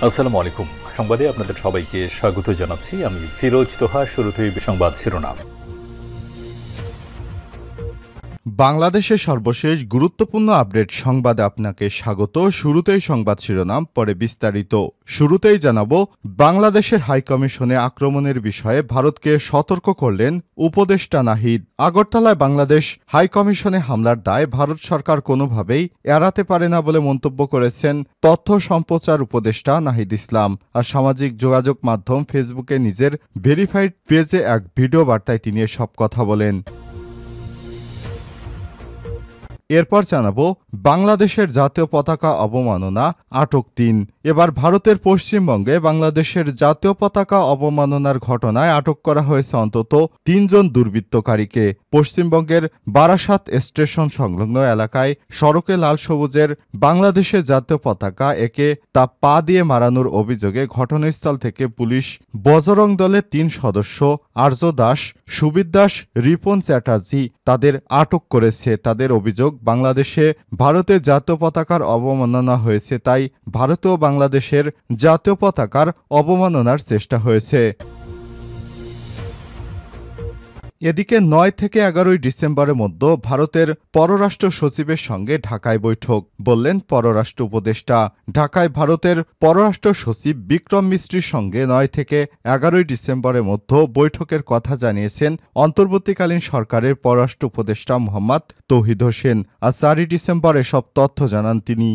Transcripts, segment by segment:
আসসালামু আলাইকুম। সংবাদে আপনাদের সবাইকে স্বাগত জানাচ্ছি। আমি ফিরোজ তোহা। শুরুতেই সংবাদ শিরোনাম। বাংলাদেশের সর্বশেষ গুরুত্বপূর্ণ আপডেট সংবাদে আপনাকে স্বাগত। শুরুতেই সংবাদ শিরোনাম, পরে বিস্তারিত। শুরুতেই জানাবো, বাংলাদেশের হাইকমিশনে আক্রমণের বিষয়ে ভারতকে সতর্ক করলেন উপদেষ্টা নাহিদ। আগরতলায় বাংলাদেশ হাইকমিশনে হামলার দায় ভারত সরকার কোনোভাবেই এড়াতে পারে না বলে মন্তব্য করেছেন তথ্য সম্প্রচার উপদেষ্টা নাহিদ ইসলাম। আর সামাজিক যোগাযোগ মাধ্যম ফেসবুকে নিজের ভেরিফাইড পেজে এক ভিডিও বার্তায় তিনি এসব কথা বলেন। এরপর জানাবো, বাংলাদেশের জাতীয় পতাকা অবমাননা, আটক ৩। এবার ভারতের পশ্চিমবঙ্গে বাংলাদেশের জাতীয় পতাকা অবমাননার ঘটনায় আটক করা হয়েছে অন্তত ৩ জন দুর্বৃত্তকারীকে। পশ্চিমবঙ্গের বারাসাত স্টেশন সংলগ্ন এলাকায় সড়কে লাল সবুজের বাংলাদেশের জাতীয় পতাকা একে তা পা দিয়ে মারানোর অভিযোগে ঘটনাস্থল থেকে পুলিশ বজরং দলের ৩ সদস্য আর্য দাস, সুবির দাস, রিপন চ্যাটার্জি তাদের আটক করেছে। তাদের অভিযোগ, বাংলাদেশে ভারতের জাতীয় পতাকার অবমাননা হয়েছে, তাই ভারতেও বাংলাদেশের জাতীয় পতাকার অবমাননার চেষ্টা হয়েছে। এদিকে ৯ থেকে ১১ ডিসেম্বরের মধ্যে ভারতের পররাষ্ট্র সচিবের সঙ্গে ঢাকায় বৈঠক, বললেন পররাষ্ট্র উপদেষ্টা। ঢাকায় ভারতের পররাষ্ট্র সচিব বিক্রম মিস্ত্রির সঙ্গে ৯ থেকে ১১ ডিসেম্বরের মধ্যে বৈঠকের কথা জানিয়েছেন অন্তর্বর্তীকালীন সরকারের পররাষ্ট্র উপদেষ্টা মোহাম্মদ তৌহিদ হোসেন। আর ৪ ডিসেম্বর এসব তথ্য জানান তিনি।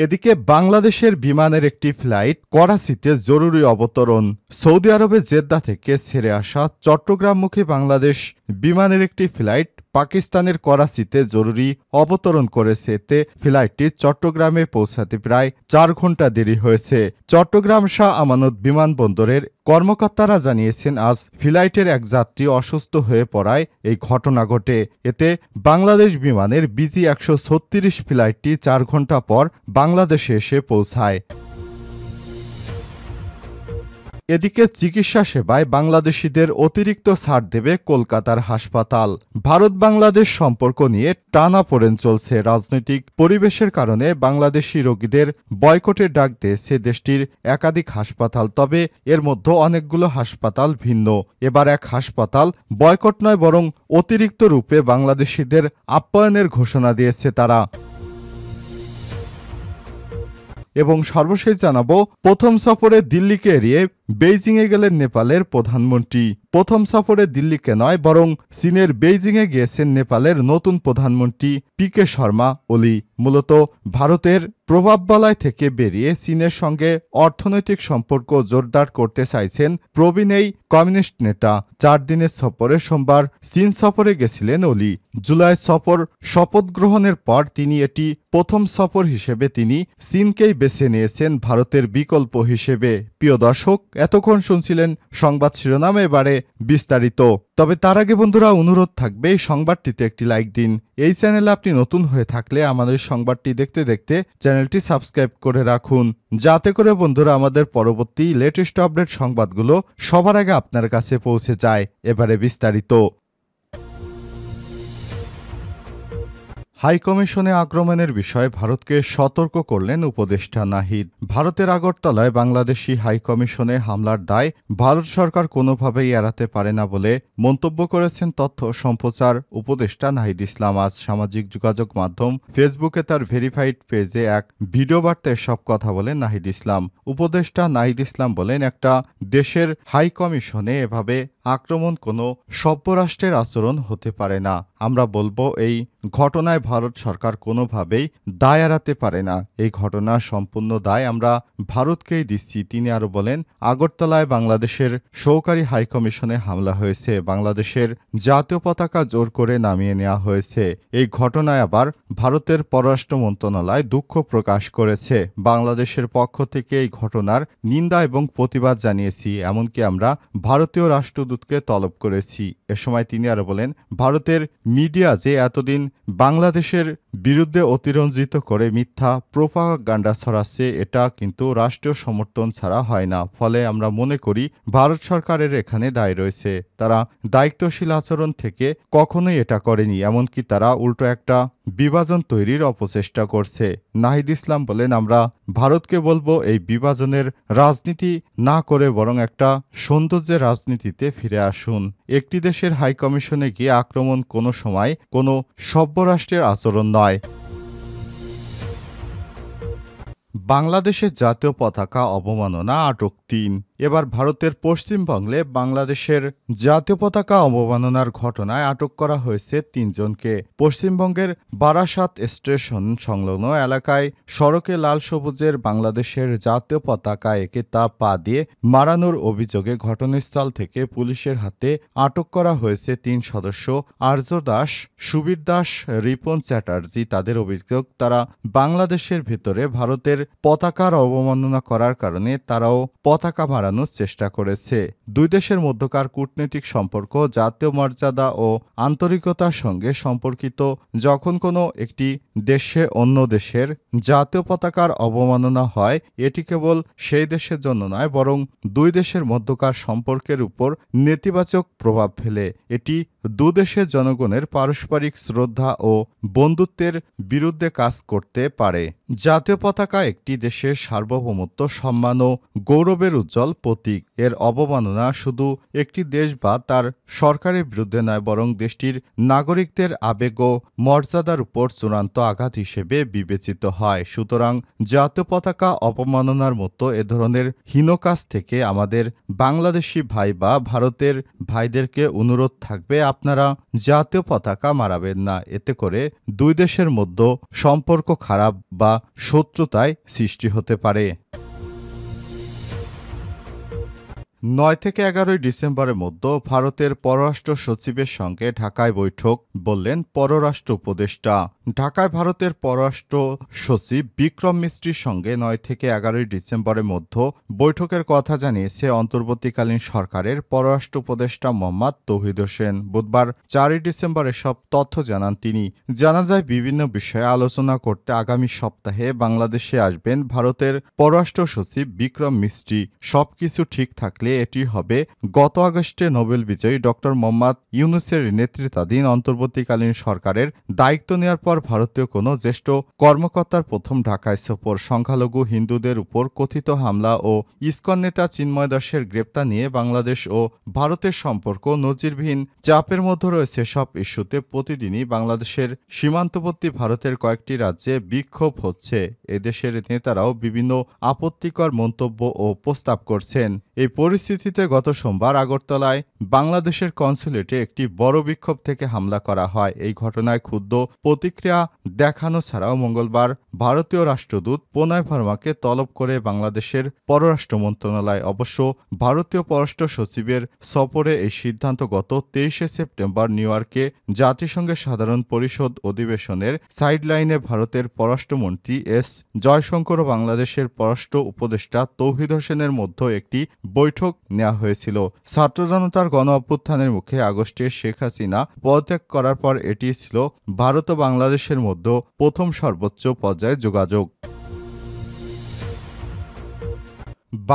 এদিকে বাংলাদেশের বিমানের একটি ফ্লাইট করাচিতে জরুরি অবতরণ। সৌদি আরবের জেদ্দা থেকে ছেড়ে আসা চট্টগ্রামমুখী বাংলাদেশ বিমানের একটি ফ্লাইট পাকিস্তানের করাচিতে জরুরি অবতরণ করেছে। এতে ফ্লাইটটি চট্টগ্রামে পৌঁছাতে প্রায় ৪ ঘন্টা দেরি হয়েছে। চট্টগ্রাম শাহ আমানত বিমানবন্দরের কর্মকর্তারা জানিয়েছেন, আজ ফ্লাইটের এক যাত্রী অসুস্থ হয়ে পড়ায় এই ঘটনা ঘটে। এতে বাংলাদেশ বিমানের বিজি ১৩৬ ফ্লাইটটি ৪ ঘন্টা পর বাংলাদেশে এসে পৌঁছায়। এদিকে চিকিৎসা সেবায় বাংলাদেশিদের অতিরিক্ত ছাড় দেবে কলকাতার হাসপাতাল। ভারত বাংলাদেশ সম্পর্ক নিয়ে টানাপোড়েন চলছে। রাজনৈতিক পরিবেশের কারণে বাংলাদেশি রোগীদের বয়কটের ডাক দিয়েছে দেশটির একাধিক হাসপাতাল। তবে এর মধ্যে অনেকগুলো হাসপাতাল ভিন্ন। এবার এক হাসপাতাল বয়কট নয়, বরং অতিরিক্ত রূপে বাংলাদেশিদের আপ্যায়নের ঘোষণা দিয়েছে তারা। এবং সর্বশেষ জানাবো, প্রথম সফরে দিল্লিকে এড়িয়ে বেইজিংয়ে গেলেন নেপালের প্রধানমন্ত্রী। প্রথম সফরে দিল্লিকে নয়, বরং চীনের বেইজিংয়ে গিয়েছেন নেপালের নতুন প্রধানমন্ত্রী পিকে শর্মা ওলি। মূলত ভারতের প্রভাববলয় থেকে বেরিয়ে চীনের সঙ্গে অর্থনৈতিক সম্পর্ক জোরদার করতে চাইছেন প্রবীণ এই কমিউনিস্ট নেতা। ৪ দিনের সফরে সোমবার চীন সফরে গেছিলেন ওলি। জুলাই সফর শপথ গ্রহণের পর তিনি এটি প্রথম সফর হিসেবে তিনি চীনকেই বেছে নিয়েছেন ভারতের বিকল্প হিসেবে। প্রিয় দর্শক, এতক্ষণ শুনছিলেন সংবাদ শিরোনাম, এবারে বিস্তারিত। তবে তার আগে বন্ধুরা, অনুরোধ থাকবে এই সংবাদটিতে একটি লাইক দিন। এই চ্যানেলে আপনি নতুন হয়ে থাকলে আমাদের সংবাদটি দেখতে দেখতে চ্যানেলটি সাবস্ক্রাইব করে রাখুন, যাতে করে বন্ধুরা আমাদের পরবর্তী লেটেস্ট আপডেট সংবাদগুলো সবার আগে আপনার কাছে পৌঁছে যায়। এবারে বিস্তারিত। হাইকমিশনে আক্রমণের বিষয়ে ভারতকে সতর্ক করলেন উপদেষ্টা নাহিদ। ভারতের আগরতলায় বাংলাদেশি হাইকমিশনে হামলার দায় ভারত সরকার কোনোভাবেই এড়াতে পারে না বলে মন্তব্য করেছেন তথ্য সম্প্রচার উপদেষ্টা নাহিদ ইসলাম। আজ সামাজিক যোগাযোগ মাধ্যম ফেসবুকে তার ভেরিফাইড পেজে এক ভিডিও বার্তায় সব কথা বলেন নাহিদ ইসলাম। উপদেষ্টা নাহিদ ইসলাম বলেন, একটা দেশের হাইকমিশনে এভাবে আক্রমণ কোনো সভ্যরাষ্ট্রের আচরণ হতে পারে না। আমরা বলবো, এই ঘটনায় ভারত সরকার কোনোভাবেই দায় এড়াতে পারে না। এই ঘটনার সম্পূর্ণ দায় আমরা ভারতকেই দিচ্ছি। তিনি আরও বলেন, আগরতলায় বাংলাদেশের সহকারী হাইকমিশনে হামলা হয়েছে। বাংলাদেশের জাতীয় পতাকা জোর করে নামিয়ে নেওয়া হয়েছে। এই ঘটনায় আবার ভারতের পররাষ্ট্র মন্ত্রণালয় দুঃখ প্রকাশ করেছে। বাংলাদেশের পক্ষ থেকে এই ঘটনার নিন্দা এবং প্রতিবাদ জানিয়েছি। এমনকি আমরা ভারতীয় রাষ্ট্রদূতকে তলব করেছি। এ সময় তিনি আরও বলেন, ভারতের মিডিয়া যে এতদিন বাংলাদেশের বিরুদ্ধে অতিরঞ্জিত করে মিথ্যা প্রোপাগান্ডা ছড়াচ্ছে, এটা কিন্তু রাষ্ট্রীয় সমর্থন ছাড়া হয় না। ফলে আমরা মনে করি ভারত সরকারের এখানে দায় রয়েছে। তারা দায়িত্বশীল আচরণ থেকে কখনোই এটা করেনি। এমনকি তারা উল্টো একটা বিভাজন তৈরির অপচেষ্টা করছে। নাহিদ ইসলাম বলেন, আমরা ভারতকে বলবো এই বিভাজনের রাজনীতি না করে বরং একটা সৌন্দর্যের রাজনীতিতে ফিরে আসুন। একটি দেশের হাইকমিশনে গিয়ে আক্রমণ কোনো সময় কোনো সভ্য রাষ্ট্রের আচরণ নয়। বাংলাদেশের জাতীয় পতাকা অবমাননা আটক ৩। এবার ভারতের পশ্চিমবঙ্গে বাংলাদেশের জাতীয় পতাকা অবমাননার ঘটনায় আটক করা হয়েছে ৩ জনকে। পশ্চিমবঙ্গের বারাসাত স্টেশন সংলগ্ন এলাকায় সড়কে লাল সবুজের বাংলাদেশের জাতীয় পতাকা একে তা পা দিয়ে মারানোর অভিযোগে ঘটনাস্থল থেকে পুলিশের হাতে আটক করা হয়েছে ৩ সদস্য আর্য দাস, সুবীর দাস, রিপন চ্যাটার্জি। তাদের অভিযোগ, তারা বাংলাদেশের ভেতরে ভারতের পতাকার অবমাননা করার কারণে তারাও পতাকা মারানোর চেষ্টা করেছে। দুই দেশের মধ্যকার কূটনৈতিক সম্পর্ক জাতীয় মর্যাদা ও আন্তরিকতার সঙ্গে সম্পর্কিত। যখন কোনো একটি দেশে অন্য দেশের জাতীয় পতাকার অবমাননা হয়, এটি কেবল সেই দেশের জন্য নয়, বরং দুই দেশের মধ্যকার সম্পর্কের উপর নেতিবাচক প্রভাব ফেলে। এটি দুদেশের জনগণের পারস্পরিক শ্রদ্ধা ও বন্ধুত্বের বিরুদ্ধে কাজ করতে পারে। জাতীয় পতাকা একটি দেশের সার্বভৌমত্ব, সম্মান ও গৌরবের উজ্জ্বল প্রতীক। এর অবমাননা শুধু একটি দেশ বা তার সরকারের বিরুদ্ধে নয়, বরং দেশটির নাগরিকদের আবেগ ও মর্যাদার উপর চূড়ান্ত আঘাত হিসেবে বিবেচিত হয়। সুতরাং জাতীয় পতাকা অবমাননার মতো এ ধরনের হীন কাজ থেকে আমাদের বাংলাদেশি ভাই বা ভারতের ভাইদেরকে অনুরোধ থাকবে, আপনারা জাতীয় পতাকা মারাবেন না। এতে করে দুই দেশের মধ্যে সম্পর্ক খারাপ বা শত্রুতায় সৃষ্টি হতে পারে। ৯ থেকে ১১ ডিসেম্বরের মধ্যে ভারতের পররাষ্ট্র সচিবের সঙ্গে ঢাকায় বৈঠক, বললেন পররাষ্ট্র উপদেষ্টা। ঢাকায় ভারতের পররাষ্ট্র সচিব বিক্রম মিস্ত্রির সঙ্গে ৯ থেকে ১১ ডিসেম্বরের মধ্যে বৈঠকের কথা জানিয়েছে অন্তর্বর্তীকালীন সরকারের পররাষ্ট্র উপদেষ্টা মোহাম্মদ তৌহিদ হোসেন। বুধবার ৪ ডিসেম্বর এসব তথ্য জানান তিনি। জানা যায়, বিভিন্ন বিষয়ে আলোচনা করতে আগামী সপ্তাহে বাংলাদেশে আসবেন ভারতের পররাষ্ট্র সচিব বিক্রম মিস্ত্রি। সবকিছু ঠিক থাকলে এটি হবে গত আগস্টে নোবেল বিজয়ী ড মোহাম্মদ ইউনূসের নেতৃত্বাধীন অন্তর্বর্তীকালীন সরকারের দায়িত্ব নেওয়ার পর ভারতীয় কোনো জ্যেষ্ঠ কর্মকর্তার প্রথম ঢাকায় সফর। সংখ্যালঘু হিন্দুদের উপর কথিত হামলা ও ইসকন নেতা চিন্ময় দাসের গ্রেপ্তার নিয়ে বাংলাদেশ ও ভারতের সম্পর্ক নজিরবিহীন চাপের মধ্যে রয়েছে। সব ইস্যুতে প্রতিদিনই বাংলাদেশের সীমান্তবর্তী ভারতের কয়েকটি রাজ্যে বিক্ষোভ হচ্ছে। এদেশের নেতারাও বিভিন্ন আপত্তিকর মন্তব্য ও প্রস্তাব করছেন। এই পরিস্থিতিতে গত সোমবার আগরতলায় বাংলাদেশের কনসুলেটে একটি বড় বিক্ষোভ থেকে হামলা করা হয়। এই ঘটনায় ক্ষুব্ধ প্রতিক্রিয়া দেখানো ছাড়াও মঙ্গলবার ভারতীয় রাষ্ট্রদূত প্রণয় ভার্মাকে তলব করে বাংলাদেশের পররাষ্ট্র মন্ত্রণালয়। অবশ্য ভারতীয় পররাষ্ট্র সচিবের সফরে এই সিদ্ধান্ত গত ২৩ সেপ্টেম্বর নিউ ইয়র্কে জাতিসংঘের সাধারণ পরিষদ অধিবেশনের সাইডলাইনে ভারতের পররাষ্ট্রমন্ত্রী এস জয়শঙ্কর ও বাংলাদেশের পররাষ্ট্র উপদেষ্টা তৌহিদ হোসেনের মধ্যে একটি বৈঠক নেওয়া হয়েছিল। ছাত্র জনতার গণ অভ্যুত্থানের মুখে আগস্টে শেখ হাসিনা পদত্যাগ করার পর এটি ছিল ভারত ও বাংলাদেশের মধ্যে প্রথম সর্বোচ্চ পর্যায়ে যোগাযোগ।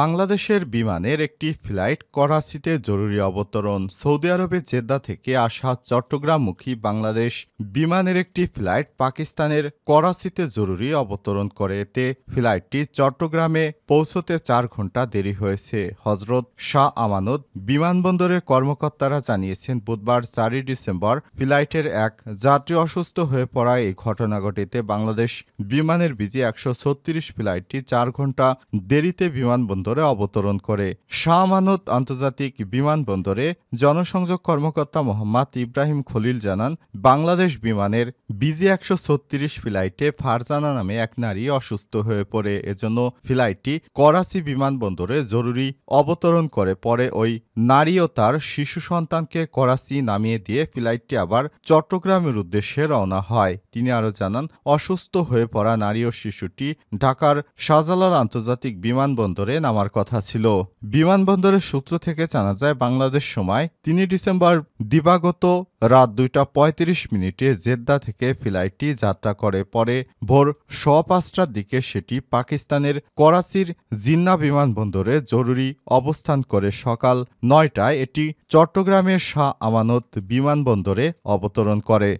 বাংলাদেশের বিমানের একটি ফ্লাইট করাচিতে জরুরি অবতরণ। সৌদি আরবের জেদ্দা থেকে আসা চট্টগ্রামমুখী বাংলাদেশ বিমানের একটি ফ্লাইট পাকিস্তানের করাচিতে জরুরি অবতরণ করে। এতে ফ্লাইটটি চট্টগ্রামে পৌঁছতে ৪ ঘন্টা দেরি হয়েছে। হজরত শাহ আমানত বিমানবন্দরের কর্মকর্তারা জানিয়েছেন, বুধবার ৪ ডিসেম্বর ফ্লাইটের এক যাত্রী অসুস্থ হয়ে পড়ায় এই ঘটনা ঘটেছে। বাংলাদেশ বিমানের বিজি ১৩৬ ফ্লাইটটি ৪ ঘন্টা দেরিতে বিমানবন্দরে অবতরণ করে। শাহ আমানত আন্তর্জাতিক বিমানবন্দরে জনসংযোগ কর্মকর্তা মোহাম্মদ ইব্রাহিম খলিল জানান, বাংলাদেশ বিমানের বিজি ১৩৬ ফ্লাইটে ফারজানা নামে এক নারী অসুস্থ হয়ে পড়ে। এজন্য ফ্লাইটটি করাচি বিমানবন্দরে জরুরি অবতরণ করে। পরে ওই নারী ও তার শিশু সন্তানকে করাচি নামিয়ে দিয়ে ফ্লাইটটি আবার চট্টগ্রামের উদ্দেশ্যে রওনা হয়। তিনি আরও জানান, অসুস্থ হয়ে পড়া নারী ও শিশুটি ঢাকার শাহজালাল আন্তর্জাতিক বিমানবন্দরে নামার কথা ছিল। বিমানবন্দরের সূত্র থেকে জানা যায়, বাংলাদেশ সময় ৩ ডিসেম্বর দিবাগত রাত ২টা ৩৫ জেদ্দা থেকে ফ্লাইটটি যাত্রা করে। পরে ভোর ৫:১৫টার দিকে সেটি পাকিস্তানের করাচির জিন্না বিমানবন্দরে জরুরি অবস্থান করে। সকাল ৯টায় এটি চট্টগ্রামের শাহ আমানত বিমানবন্দরে অবতরণ করে।